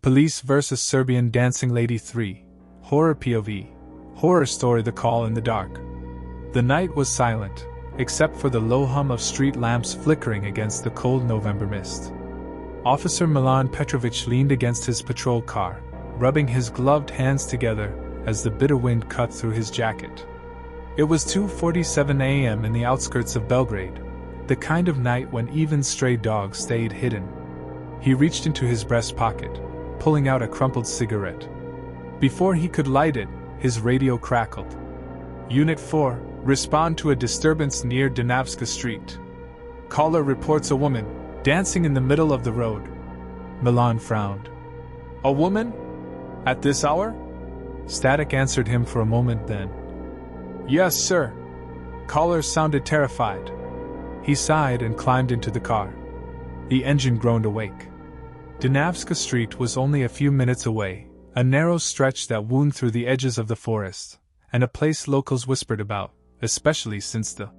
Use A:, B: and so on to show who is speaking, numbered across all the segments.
A: Police vs. Serbian Dancing Lady 3. Horror POV. Horror story. The call in the dark. The night was silent, except for the low hum of street lamps flickering against the cold November mist. Officer Milan Petrović leaned against his patrol car, rubbing his gloved hands together as the bitter wind cut through his jacket. It was 2:47 a.m. in the outskirts of Belgrade, the kind of night when even stray dogs stayed hidden. He reached into his breast pocket, pulling out a crumpled cigarette. Before he could light it, his radio crackled. Unit 4, respond to a disturbance near Dunavska Street. Caller reports a woman dancing in the middle of the road. Milan frowned. A woman? At this hour? Static answered him for a moment, then. Yes, sir. Caller sounded terrified. He sighed and climbed into the car. The engine groaned awake. Dunavska Street was only a few minutes away, a narrow stretch that wound through the edges of the forest, and a place locals whispered about, especially since the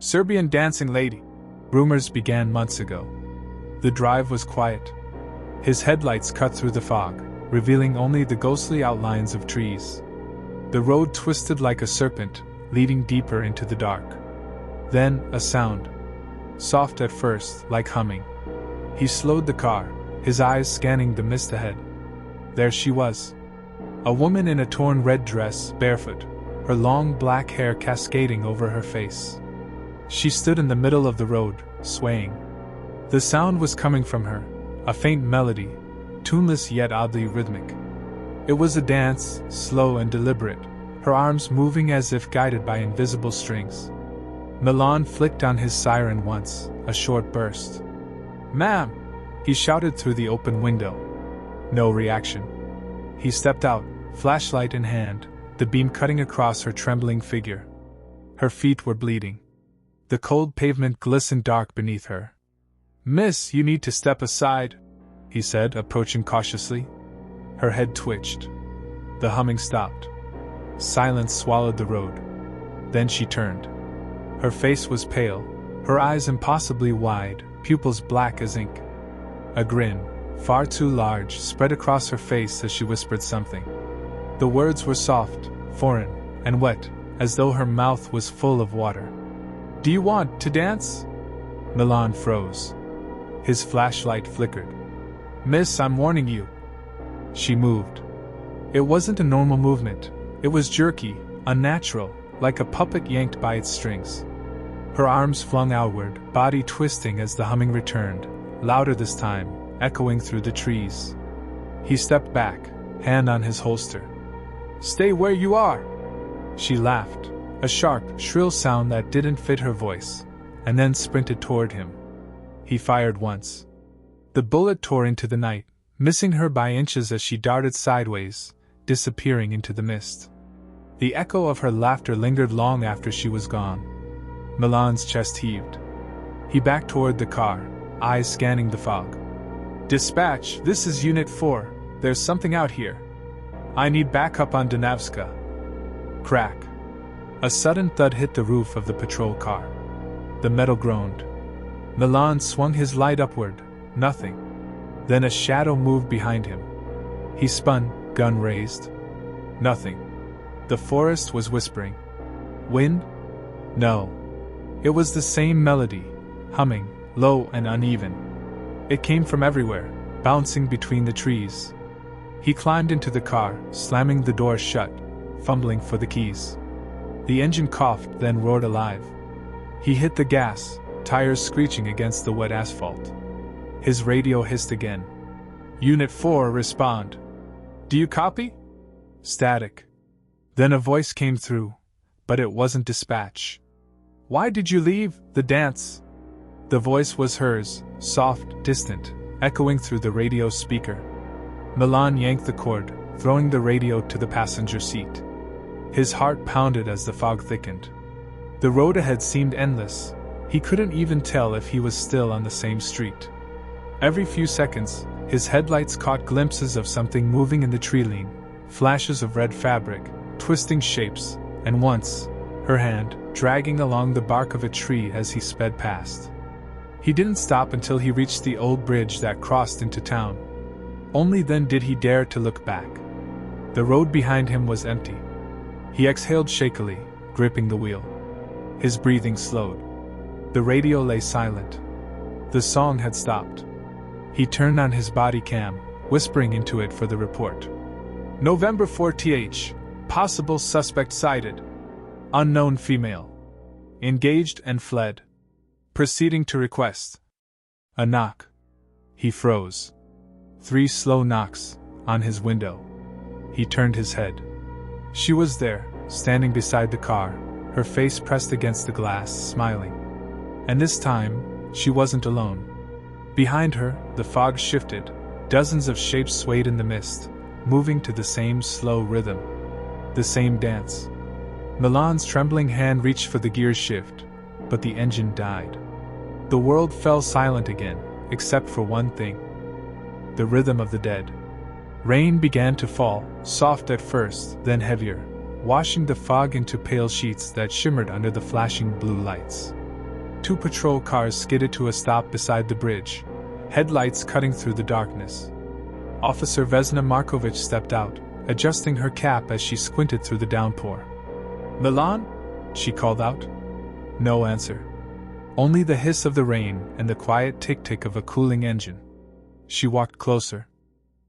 A: Serbian Dancing Lady rumors began months ago. The drive was quiet. His headlights cut through the fog, revealing only the ghostly outlines of trees. The road twisted like a serpent, leading deeper into the dark. Then, a sound. Soft at first, like humming. He slowed the car, his eyes scanning the mist ahead. There she was. A woman in a torn red dress, barefoot, her long black hair cascading over her face. She stood in the middle of the road, swaying. The sound was coming from her, a faint melody, tuneless yet oddly rhythmic. It was a dance, slow and deliberate, her arms moving as if guided by invisible strings. Milan flicked on his siren once, a short burst. "Ma'am!" he shouted through the open window. No reaction. He stepped out, flashlight in hand, the beam cutting across her trembling figure. Her feet were bleeding. The cold pavement glistened dark beneath her. "Miss, you need to step aside," he said, approaching cautiously. Her head twitched. The humming stopped. Silence swallowed the road. Then she turned. Her face was pale, her eyes impossibly wide, pupils black as ink. A grin, far too large, spread across her face as she whispered something. The words were soft, foreign, and wet, as though her mouth was full of water. "Do you want to dance?" Milan froze. His flashlight flickered. "Miss, I'm warning you." She moved. It wasn't a normal movement. It was jerky, unnatural, like a puppet yanked by its strings. Her arms flung outward, body twisting as the humming returned, louder this time, echoing through the trees. He stepped back, hand on his holster. "Stay where you are!" She laughed, a sharp, shrill sound that didn't fit her voice, and then sprinted toward him. He fired once. The bullet tore into the night, missing her by inches as she darted sideways, disappearing into the mist. The echo of her laughter lingered long after she was gone. Milan's chest heaved. He backed toward the car, eyes scanning the fog. "Dispatch, this is Unit 4, there's something out here. I need backup on Dunavska." Crack. A sudden thud hit the roof of the patrol car. The metal groaned. Milan swung his light upward, nothing. Then a shadow moved behind him. He spun, gun raised. Nothing. The forest was whispering. Wind? No. It was the same melody, humming, low and uneven. It came from everywhere, bouncing between the trees. He climbed into the car, slamming the door shut, fumbling for the keys. The engine coughed, then roared alive. He hit the gas, tires screeching against the wet asphalt. His radio hissed again. "Unit 4, respond. Do you copy?" Static. Then a voice came through, but it wasn't dispatch. "Why did you leave the dance?" The voice was hers, soft, distant, echoing through the radio speaker. Milan yanked the cord, throwing the radio to the passenger seat. His heart pounded as the fog thickened. The road ahead seemed endless. He couldn't even tell if he was still on the same street. Every few seconds, his headlights caught glimpses of something moving in the tree line, flashes of red fabric, twisting shapes, and once, her hand, dragging along the bark of a tree as he sped past. He didn't stop until he reached the old bridge that crossed into town. Only then did he dare to look back. The road behind him was empty. He exhaled shakily, gripping the wheel. His breathing slowed. The radio lay silent. The song had stopped. He turned on his body cam, whispering into it for the report. November 4th, possible suspect sighted. Unknown female. Engaged and fled. Proceeding to request. A knock. He froze. 3 slow knocks, on his window. He turned his head. She was there, standing beside the car, her face pressed against the glass, smiling. And this time, she wasn't alone. Behind her, the fog shifted, dozens of shapes swayed in the mist, moving to the same slow rhythm. The same dance. Milan's trembling hand reached for the gear shift, but the engine died. The world fell silent again, except for one thing. The rhythm of the dead. Rain began to fall, soft at first, then heavier, washing the fog into pale sheets that shimmered under the flashing blue lights. 2 patrol cars skidded to a stop beside the bridge, headlights cutting through the darkness. Officer Vesna Marković stepped out, adjusting her cap as she squinted through the downpour. Milan? She called out. No answer. Only the hiss of the rain and the quiet tick-tick of a cooling engine. She walked closer.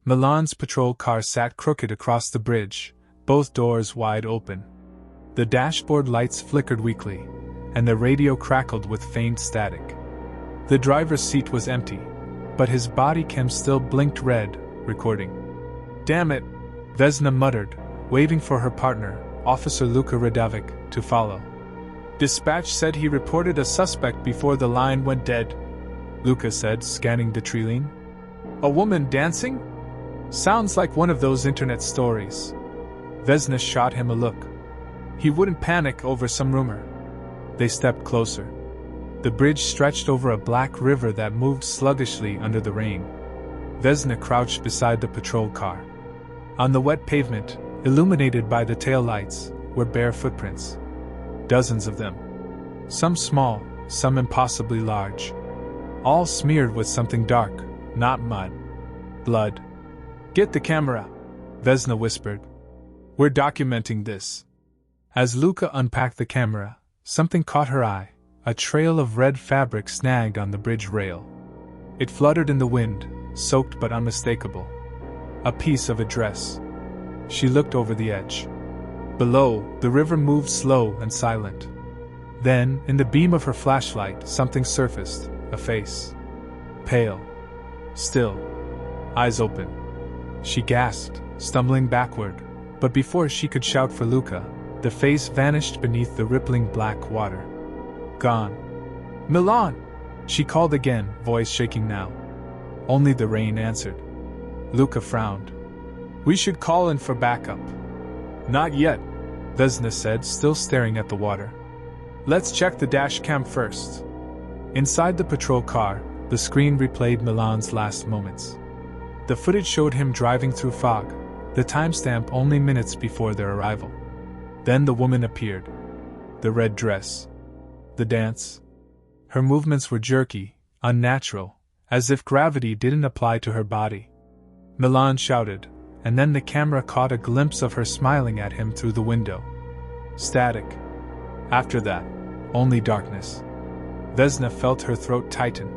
A: Milan's patrol car sat crooked across the bridge, both doors wide open. The dashboard lights flickered weakly, and the radio crackled with faint static. The driver's seat was empty, but his body cam still blinked red, recording. Damn it, Vesna muttered, waving for her partner, Officer Luka Radovic, to follow. Dispatch said he reported a suspect before the line went dead, Luka said, scanning the tree line. A woman dancing? Sounds like one of those internet stories. Vesna shot him a look. He wouldn't panic over some rumor. They stepped closer. The bridge stretched over a black river that moved sluggishly under the rain. Vesna crouched beside the patrol car. On the wet pavement, illuminated by the taillights, were bare footprints. Dozens of them. Some small, some impossibly large. All smeared with something dark, not mud. Blood. Get the camera, Vesna whispered. We're documenting this. As Luka unpacked the camera, something caught her eye, a trail of red fabric snagged on the bridge rail. It fluttered in the wind, soaked but unmistakable. A piece of a dress. She looked over the edge. Below, the river moved slow and silent. Then, in the beam of her flashlight, something surfaced, a face. Pale. Still. Eyes open. She gasped, stumbling backward, but before she could shout for Luka, the face vanished beneath the rippling black water. Gone. Milan! She called again, voice shaking now. Only the rain answered. Luka frowned. We should call in for backup. Not yet, Vesna said, still staring at the water. Let's check the dash cam first. Inside the patrol car, the screen replayed Milan's last moments. The footage showed him driving through fog, the timestamp only minutes before their arrival. Then the woman appeared. The red dress. The dance. Her movements were jerky, unnatural, as if gravity didn't apply to her body. Milan shouted, and then the camera caught a glimpse of her smiling at him through the window. Static. After that, only darkness. Vesna felt her throat tighten.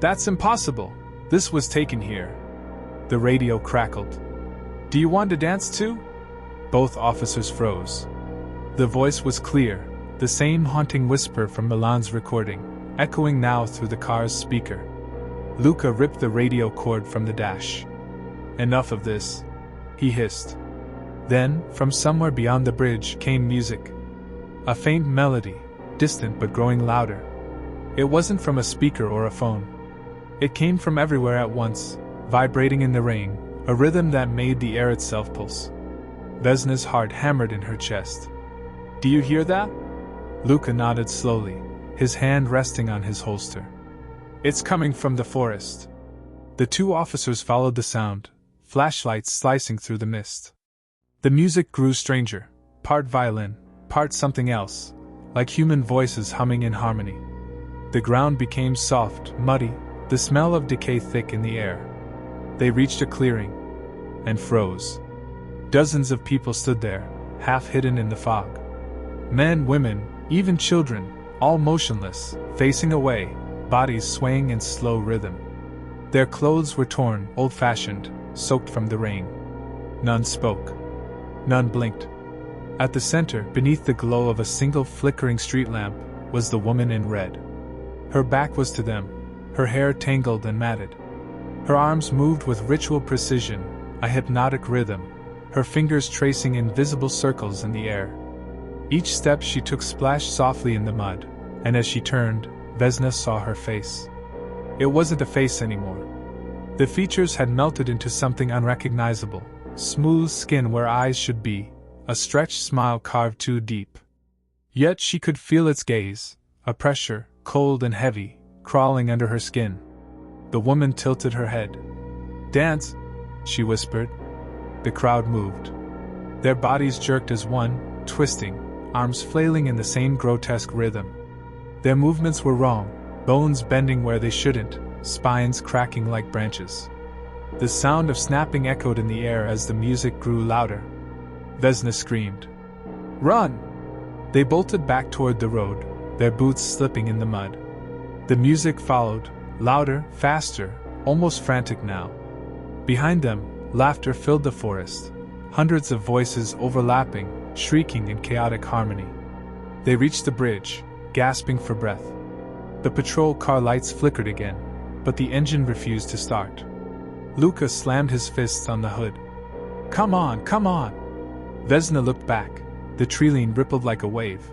A: That's impossible. This was taken here. The radio crackled. Do you want to dance too? Both officers froze. The voice was clear, the same haunting whisper from Milan's recording, echoing now through the car's speaker. Luka ripped the radio cord from the dash. Enough of this, he hissed. Then, from somewhere beyond the bridge came music. A faint melody, distant but growing louder. It wasn't from a speaker or a phone. It came from everywhere at once, vibrating in the rain, a rhythm that made the air itself pulse. Vesna's heart hammered in her chest. Do you hear that? Luka nodded slowly, his hand resting on his holster. It's coming from the forest. The 2 officers followed the sound, flashlights slicing through the mist. The music grew stranger, part violin, part something else, like human voices humming in harmony. The ground became soft, muddy, the smell of decay thick in the air. They reached a clearing and froze. Dozens of people stood there, half hidden in the fog. Men, women, even children, all motionless, facing away, bodies swaying in slow rhythm. Their clothes were torn, old-fashioned, soaked from the rain. None spoke. None blinked. At the center, beneath the glow of a single flickering street lamp, was the woman in red. Her back was to them, her hair tangled and matted. Her arms moved with ritual precision, a hypnotic rhythm, her fingers tracing invisible circles in the air. Each step she took splashed softly in the mud, and as she turned, Vesna saw her face. It wasn't a face anymore. The features had melted into something unrecognizable, smooth skin where eyes should be, a stretched smile carved too deep. Yet she could feel its gaze, a pressure, cold and heavy, crawling under her skin. The woman tilted her head. "Dance," she whispered. The crowd moved. Their bodies jerked as one, twisting, arms flailing in the same grotesque rhythm. Their movements were wrong, bones bending where they shouldn't, spines cracking like branches. The sound of snapping echoed in the air as the music grew louder. Vesna screamed. "Run!" They bolted back toward the road, their boots slipping in the mud. The music followed, louder, faster, almost frantic now. Behind them, laughter filled the forest, hundreds of voices overlapping, shrieking in chaotic harmony. They reached the bridge, gasping for breath. The patrol car lights flickered again, but the engine refused to start. Luka slammed his fists on the hood. "Come on, come on!" Vesna looked back. The treeline rippled like a wave.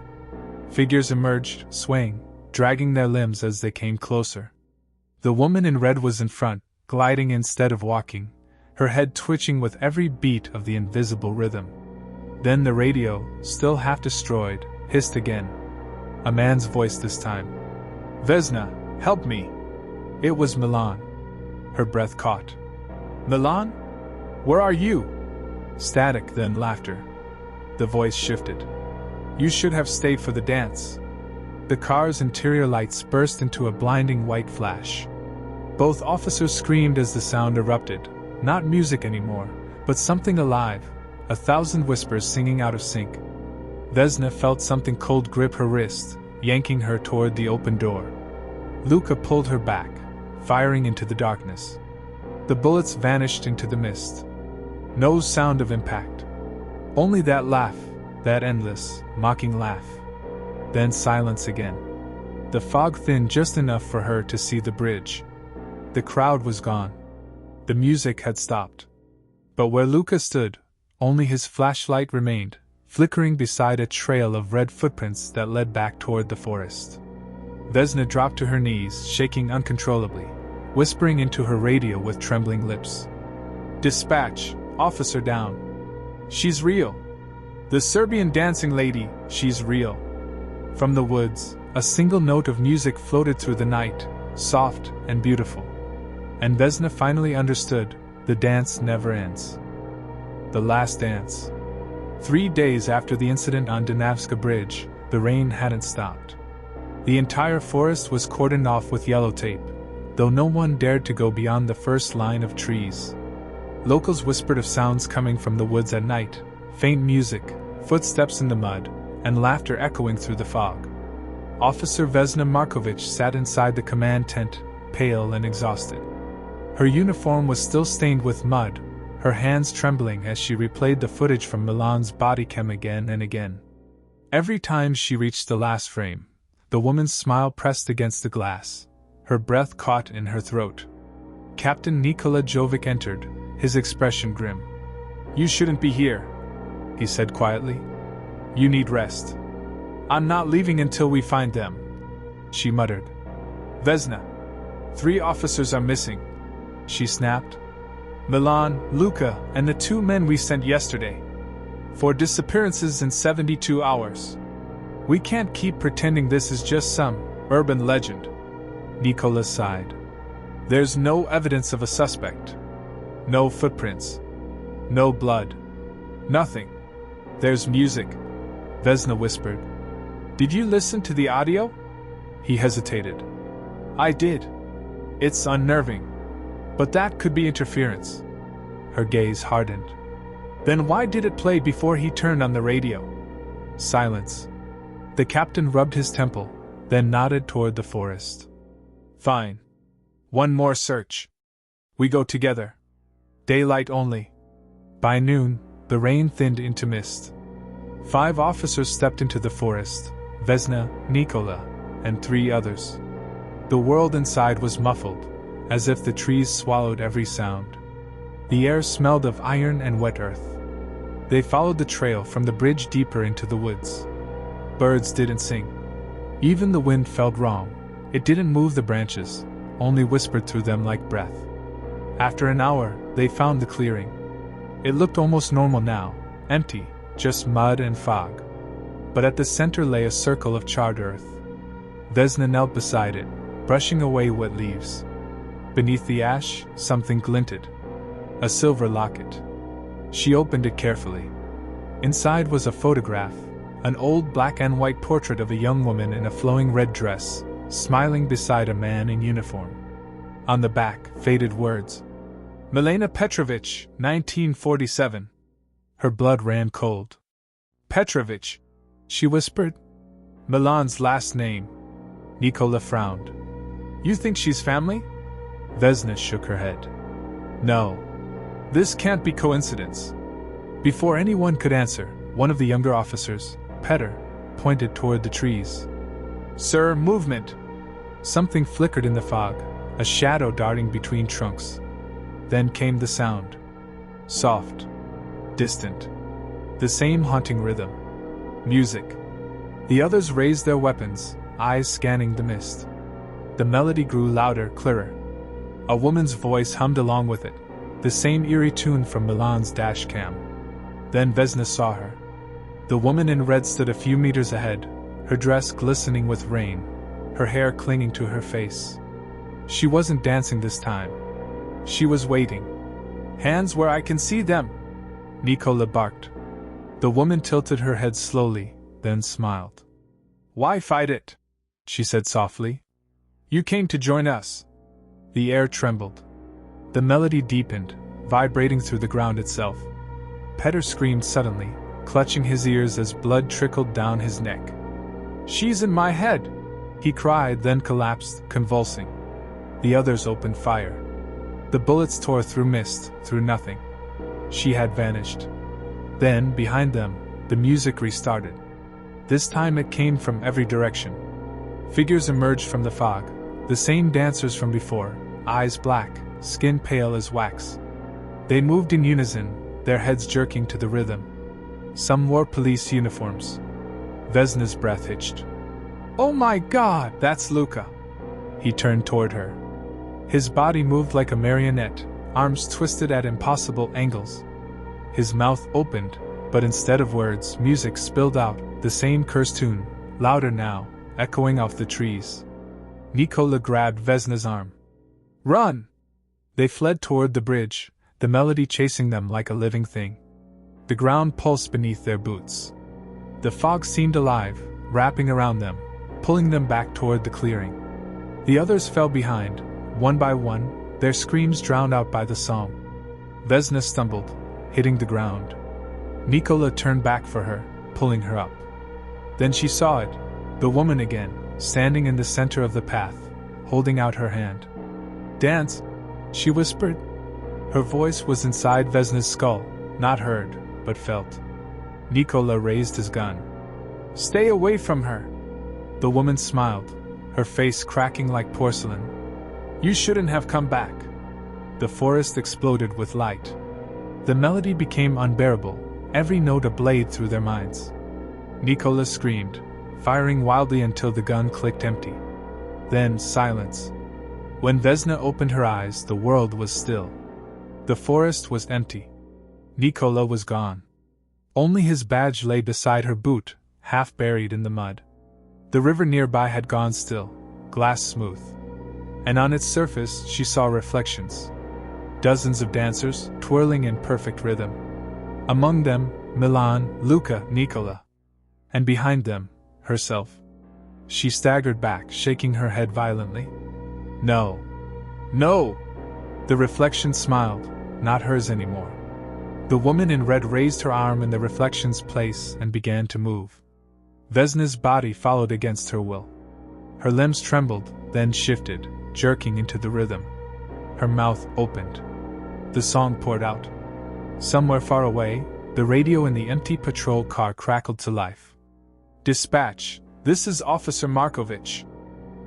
A: Figures emerged, swaying, dragging their limbs as they came closer. The woman in red was in front, gliding instead of walking, her head twitching with every beat of the invisible rhythm. Then the radio, still half destroyed, hissed again. A man's voice this time. "Vesna, help me!" It was Milan. Her breath caught. "Milan? Where are you?" Static, then laughter. The voice shifted. "You should have stayed for the dance." The car's interior lights burst into a blinding white flash. Both officers screamed as the sound erupted, not music anymore, but something alive, 1,000 whispers singing out of sync. Vesna felt something cold grip her wrist, yanking her toward the open door. Luka pulled her back, firing into the darkness. The bullets vanished into the mist. No sound of impact. Only that laugh, that endless, mocking laugh. Then silence again. The fog thinned just enough for her to see the bridge. The crowd was gone. The music had stopped. But where Luka stood, only his flashlight remained, flickering beside a trail of red footprints that led back toward the forest. Vesna dropped to her knees, shaking uncontrollably, whispering into her radio with trembling lips. "Dispatch, officer down. She's real. The Serbian Dancing Lady, she's real." From the woods, a single note of music floated through the night, soft and beautiful. And Vesna finally understood, the dance never ends. The last dance. 3 days after the incident on Dunavska Bridge, the rain hadn't stopped. The entire forest was cordoned off with yellow tape, though no one dared to go beyond the first line of trees. Locals whispered of sounds coming from the woods at night, faint music, footsteps in the mud, and laughter echoing through the fog. Officer Vesna Marković sat inside the command tent, pale and exhausted. Her uniform was still stained with mud, her hands trembling as she replayed the footage from Milan's body cam again and again. Every time she reached the last frame, the woman's smile pressed against the glass, her breath caught in her throat. Captain Nikola Jovic entered, his expression grim. "You shouldn't be here," he said quietly. "You need rest." "I'm not leaving until we find them," she muttered. "Vesna, 3 officers are missing," she snapped. "Milan, Luka, and the 2 men we sent yesterday. 4 disappearances in 72 hours. We can't keep pretending this is just some urban legend." Nikola sighed. "There's no evidence of a suspect. No footprints. No blood. Nothing. There's music," Vesna whispered. "Did you listen to the audio?" He hesitated. "I did. It's unnerving. But that could be interference. Her gaze hardened. Then why did it play before he turned on the radio? Silence. The captain rubbed his temple, then nodded toward the forest. Fine. One more search. We go together. Daylight only. By noon, the rain thinned into mist. 5 officers stepped into the forest, Vesna, Nikola, and 3 others. The world inside was muffled, as if the trees swallowed every sound. The air smelled of iron and wet earth. They followed the trail from the bridge deeper into the woods. Birds didn't sing. Even the wind felt wrong. It didn't move the branches, only whispered through them like breath. After an hour, they found the clearing. It looked almost normal now, empty, just mud and fog. But at the center lay a circle of charred earth. Vesna knelt beside it, brushing away wet leaves. Beneath the ash, something glinted. A silver locket. She opened it carefully. Inside was a photograph, an old black and white portrait of a young woman in a flowing red dress, smiling beside a man in uniform. On the back, faded words. Milan Petrović, 1947. Her blood ran cold. Petrović, she whispered. Milan's last name. Nikola frowned. You think she's family? Vesna shook her head. No. This can't be coincidence. Before anyone could answer, one of the younger officers, Petr, pointed toward the trees. Sir, movement! Something flickered in the fog, a shadow darting between trunks. Then came the sound. Soft. Distant. The same haunting rhythm. Music. The others raised their weapons, eyes scanning the mist. The melody grew louder, clearer. A woman's voice hummed along with it, the same eerie tune from Milan's dash cam. Then Vesna saw her. The woman in red stood a few meters ahead, her dress glistening with rain, her hair clinging to her face. She wasn't dancing this time. She was waiting. Hands where I can see them! Nikola barked. The woman tilted her head slowly, then smiled. Why fight it? She said softly. You came to join us. The air trembled. The melody deepened, vibrating through the ground itself. Petr screamed suddenly, clutching his ears as blood trickled down his neck. She's in my head! He cried, then collapsed, convulsing. The others opened fire. The bullets tore through mist, through nothing. She had vanished. Then, behind them, the music restarted. This time it came from every direction. Figures emerged from the fog, the same dancers from before, eyes black, skin pale as wax. They moved in unison, their heads jerking to the rhythm. Some wore police uniforms. Vesna's breath hitched. Oh my God, that's Luka! He turned toward her. His body moved like a marionette, arms twisted at impossible angles. His mouth opened, but instead of words, music spilled out, the same curse tune, louder now, echoing off the trees. Nikola grabbed Vesna's arm. Run! They fled toward the bridge, the melody chasing them like a living thing. The ground pulsed beneath their boots. The fog seemed alive, wrapping around them, pulling them back toward the clearing. The others fell behind, one by one, their screams drowned out by the song. Vesna stumbled, hitting the ground. Nikola turned back for her, pulling her up. Then she saw it, the woman again, standing in the center of the path, holding out her hand. Dance, she whispered. Her voice was inside Vesna's skull, not heard, but felt. Nikola raised his gun. Stay away from her! The woman smiled, her face cracking like porcelain. You shouldn't have come back. The forest exploded with light. The melody became unbearable, every note a blade through their minds. Nikola screamed, firing wildly until the gun clicked empty. Then silence. When Vesna opened her eyes, the world was still. The forest was empty. Nikola was gone. Only his badge lay beside her boot, half buried in the mud. The river nearby had gone still, glass smooth. And on its surface she saw reflections. Dozens of dancers, twirling in perfect rhythm. Among them, Milan, Luka, Nikola. And behind them, herself. She staggered back, shaking her head violently. No. No! The reflection smiled, not hers anymore. The woman in red raised her arm in the reflection's place and began to move. Vesna's body followed against her will. Her limbs trembled, then shifted, jerking into the rhythm. Her mouth opened. The song poured out. Somewhere far away, the radio in the empty patrol car crackled to life. "Dispatch, this is Officer Marković.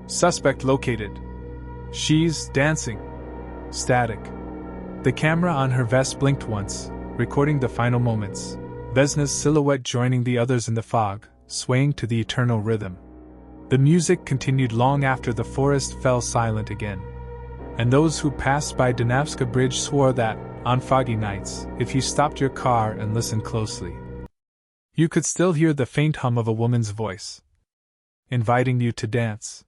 A: Suspect located. She's dancing." Static. The camera on her vest blinked once, recording the final moments. Vesna's silhouette joining the others in the fog, swaying to the eternal rhythm. The music continued long after the forest fell silent again. And those who passed by Dunavska Bridge swore that, on foggy nights, if you stopped your car and listened closely, you could still hear the faint hum of a woman's voice, inviting you to dance.